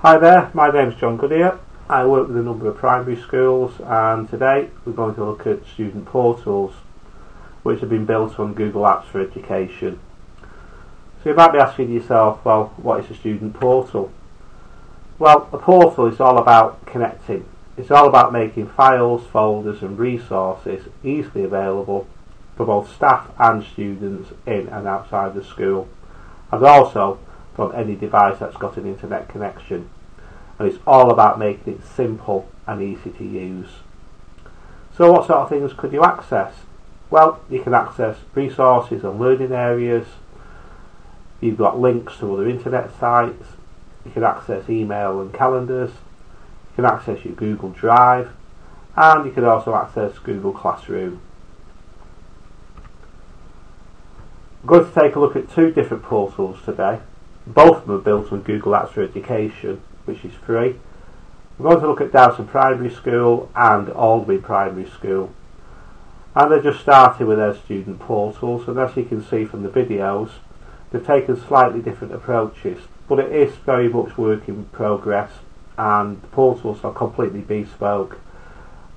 Hi there, my name is Goodier. I work with a number of primary schools, and today we're going to look at student portals which have been built on Google Apps for Education. So you might be asking yourself, well, what is a student portal? Well, a portal is all about connecting. It's all about making files, folders and resources easily available for both staff and students in and outside the school, and also from any device that's got an internet connection. And it's all about making it simple and easy to use. So what sort of things could you access? Well, you can access resources and learning areas. You've got links to other internet sites. You can access email and calendars. You can access your Google Drive, and you can also access Google Classroom. I'm going to take a look at two different portals today. Both of them are built on Google Apps for Education, which is free. We're going to look at Dowson Primary School and Aldwyn Primary School. And they're just starting with their student portals, and as you can see from the videos, they've taken slightly different approaches, but it is very much work in progress, and the portals are completely bespoke.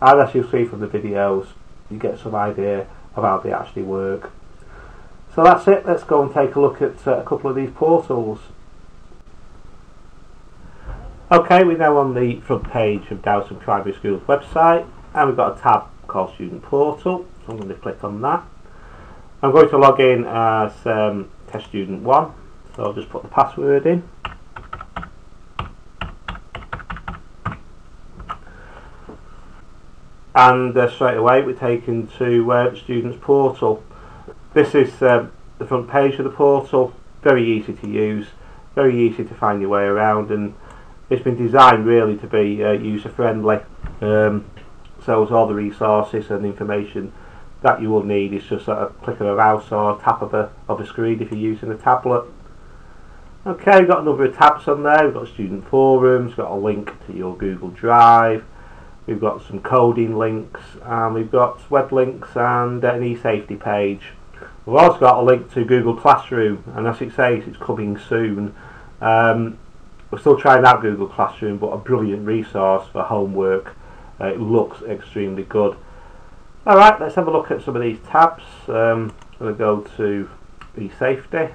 And as you'll see from the videos, you get some idea of how they actually work. So that's it, let's go and take a look at a couple of these portals. Okay, we're now on the front page of Dowson Primary School's website, and we've got a tab called Student Portal, so I'm going to click on that. I'm going to log in as Test Student 1, so I'll just put the password in. And straight away we're taken to Students Portal. This is the front page of the portal, very easy to use, very easy to find your way around, and it's been designed really to be user friendly. So it's all the resources and information that you will need. It's just a click of a mouse or a tap of a screen if you're using a tablet. Okay, we've got a number of tabs on there. We've got student forums, we've got a link to your Google Drive, we've got some coding links, and we've got web links and an e-safety page. We've also got a link to Google Classroom, and as it says, it's coming soon. We're still trying out Google Classroom, but a brilliant resource for homework. It looks extremely good. Alright, let's have a look at some of these tabs. I'm going to go to e-safety.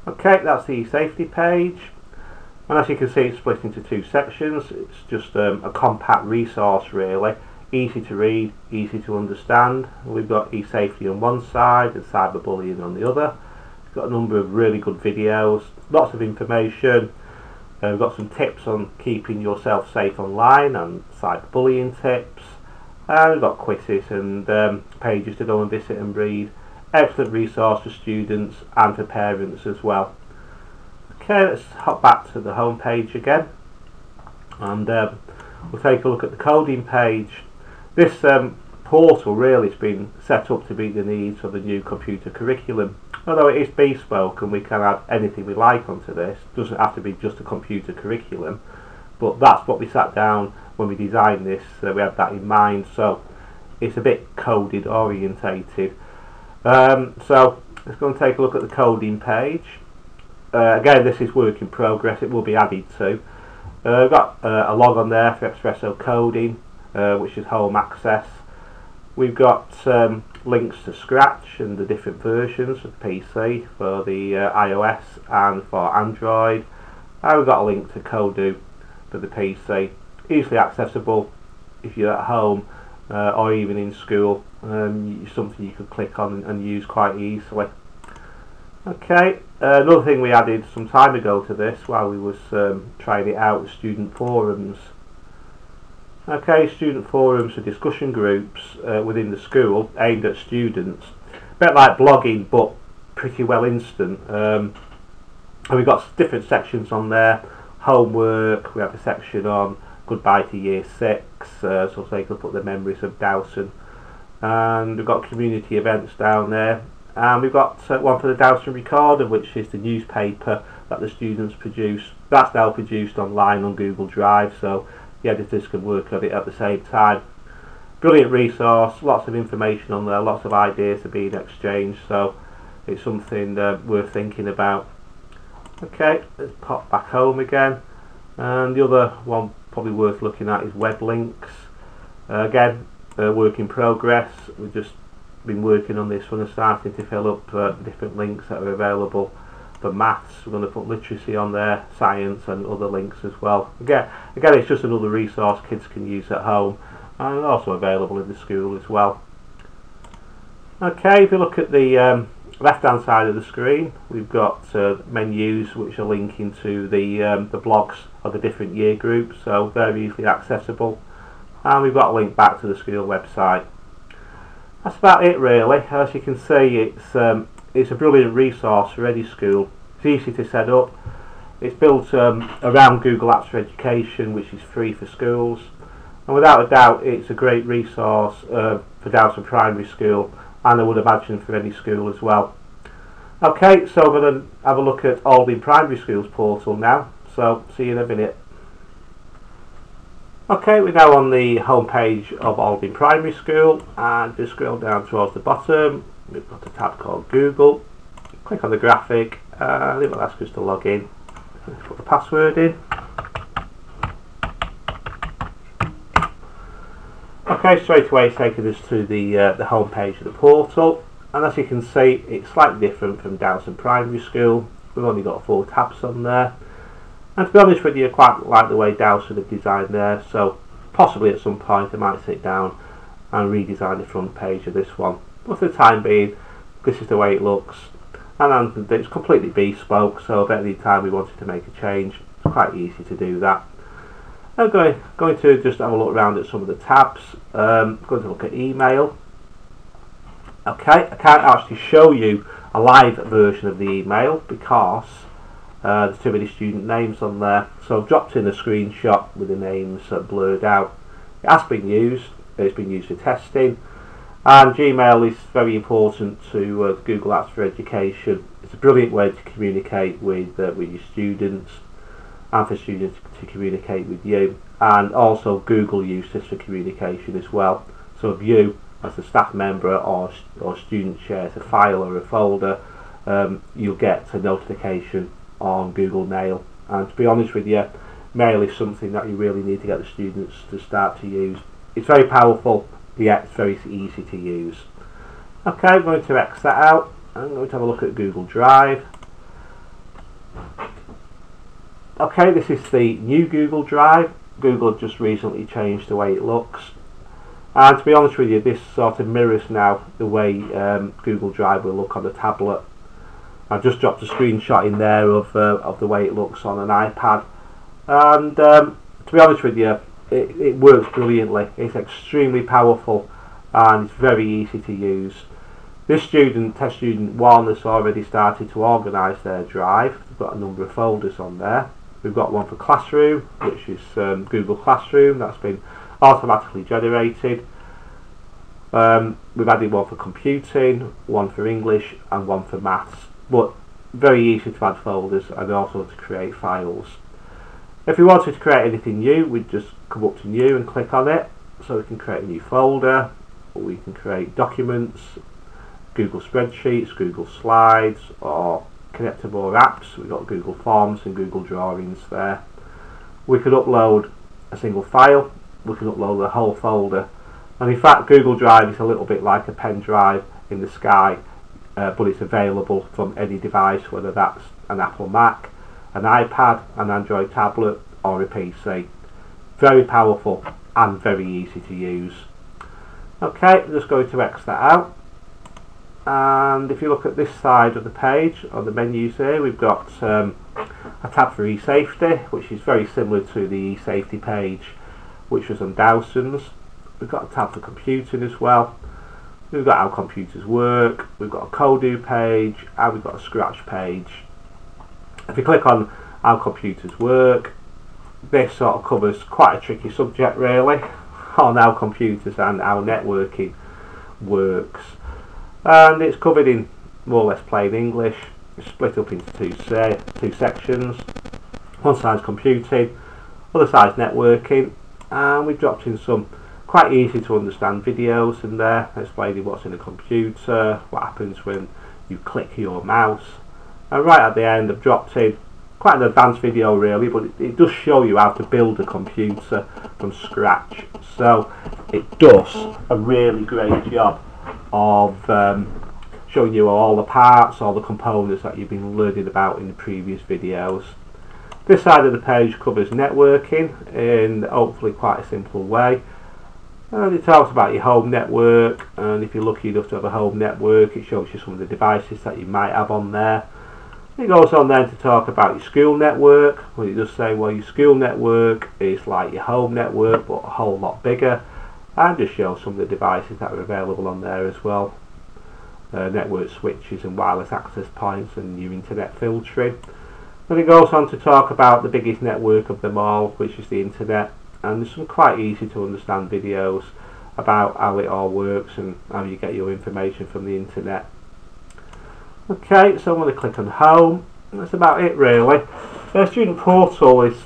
Okay, that's the e-safety page. And as you can see, it's split into two sections. It's just a compact resource really. Easy to read, easy to understand. We've got e-safety on one side and cyberbullying on the other. We've got a number of really good videos, lots of information. We've got some tips on keeping yourself safe online and cyberbullying tips. And we've got quizzes and pages to go and visit and read. Excellent resource for students and for parents as well. Okay, let's hop back to the home page again, and we'll take a look at the coding page. This portal really has been set up to meet the needs of the new computer curriculum. Although it is bespoke and we can add anything we like onto this, it doesn't have to be just a computer curriculum, but that's what we sat down when we designed this, we had that in mind, so it's a bit coded orientated. So let's go and take a look at the coding page. Again, this is work in progress, it will be added to. We've got a log on there for Espresso Coding, which is home access. We've got links to Scratch and the different versions of PC for the iOS and for Android. And we've got a link to Kodu for the PC. Easily accessible if you're at home or even in school. Something you could click on and use quite easily. Okay, another thing we added some time ago to this while we was trying it out was student forums. Okay, student forums are discussion groups within the school aimed at students. A bit like blogging, but pretty well instant. And we've got different sections on there. Homework, we have a section on goodbye to year 6, so take a look at the memories of Dowson. And we've got community events down there. And we've got one for the Dowson Recorder, which is the newspaper that the students produce. That's now produced online on Google Drive, so the editors can work on it at the same time. Brilliant resource, lots of information on there, lots of ideas are being exchanged, so it's something worth thinking about. Okay, let's pop back home again, and the other one probably worth looking at is web links. Again, work in progress. We've just been working on this one and starting to fill up different links that are available for maths. We're going to put literacy on there, science, and other links as well. Again, it's just another resource kids can use at home, and also available in the school as well. Okay, if you look at the left hand side of the screen, we've got menus which are linking to the blogs of the different year groups, so they're easily accessible, and we've got a link back to the school website. That's about it really. As you can see, it's a brilliant resource for any school. It's easy to set up. It's built around Google Apps for Education, which is free for schools, and without a doubt it's a great resource for Dowson Primary School, and I would imagine for any school as well. Okay, so we're going to have a look at Aldwyn Primary School's portal now, so see you in a minute. Okay, we're now on the home page of Aldwyn Primary School, and just scroll down towards the bottom. We've got a tab called Google. Click on the graphic, and it will ask us to log in. Let's put the password in. Okay, straight away it's taken us to the home page of the portal, and as you can see it's slightly different from Dowson Primary School. We've only got 4 tabs on there, and to be honest with you, I quite like the way Dowson have designed there, so possibly at some point I might sit down and redesign the front page of this one, but for the time being this is the way it looks, and it's completely bespoke, so if at any time we wanted to make a change it's quite easy to do that. I'm going to just have a look around at some of the tabs. I'm going to look at email. Okay, I can't actually show you a live version of the email because there's too many student names on there, so I've dropped in a screenshot with the names blurred out. It has been used, it's been used for testing, and Gmail is very important to Google Apps for Education. It's a brilliant way to communicate with your students, and for students to communicate with you, and also Google uses this for communication as well. So if you as a staff member or student shares a file or a folder, you'll get a notification on Google Mail, and to be honest with you, Mail is something that you really need to get the students to start to use. It's very powerful, yet it's very easy to use. Okay, I'm going to X that out. I'm going to have a look at Google Drive. Okay, this is the new Google Drive. Google have just recently changed the way it looks, and to be honest with you, this sort of mirrors now the way Google Drive will look on a tablet. I've just dropped a screenshot in there of the way it looks on an iPad, and to be honest with you, it works brilliantly. It's extremely powerful and it's very easy to use. This test student 1 has already started to organise their drive. We've got a number of folders on there. We've got one for Classroom, which is Google Classroom, that's been automatically generated. We've added one for Computing, one for English, and one for Maths, but very easy to add folders and also to create files. If we wanted to create anything new, we'd just come up to New and click on it, so we can create a new folder, or we can create documents, Google Spreadsheets, Google Slides, or connect to more apps. We've got Google Forms and Google Drawings there. We could upload a single file, we can upload the whole folder, and in fact Google Drive is a little bit like a pen drive in the sky, but it's available from any device, whether that's an Apple Mac, an iPad, an Android tablet, or a PC. Very powerful and very easy to use. Okay, I'm just going to X that out. And if you look at this side of the page, on the menus here, we've got a tab for eSafety, which is very similar to the eSafety page which was on Dowson's. We've got a tab for computing as well. We've got how computers work, we've got a Kodu page, and we've got a Scratch page. If you click on how computers work, this sort of covers quite a tricky subject really, on how computers and how networking works. And it's covered in more or less plain English. It's split up into two sections. One side's computing, other side's networking, and we've dropped in some quite easy to understand videos in there explaining what's in a computer, what happens when you click your mouse, and right at the end I've dropped in quite an advanced video really, but it does show you how to build a computer from scratch. So it does a really great job of showing you all the parts, all the components that you've been learning about in the previous videos. This side of the page covers networking in hopefully quite a simple way. And it talks about your home network, and if you're lucky enough to have a home network, it shows you some of the devices that you might have on there. It goes on then to talk about your school network. Well, it does say, well, your school network is like your home network but a whole lot bigger, and just shows some of the devices that are available on there as well. Network switches and wireless access points and your internet filtering. Then it goes on to talk about the biggest network of them all, which is the internet, and there's some quite easy to understand videos about how it all works and how you get your information from the internet. Okay, so I'm going to click on home. That's about it really. Student Portal is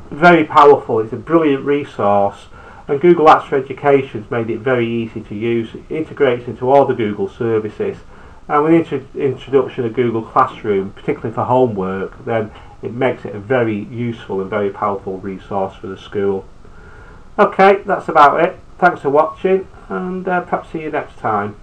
very powerful, it's a brilliant resource, and Google Apps for Education has made it very easy to use. It integrates into all the Google services, and with the introduction of Google Classroom, particularly for homework, then it makes it a very useful and very powerful resource for the school. Okay, that's about it. Thanks for watching, and perhaps see you next time.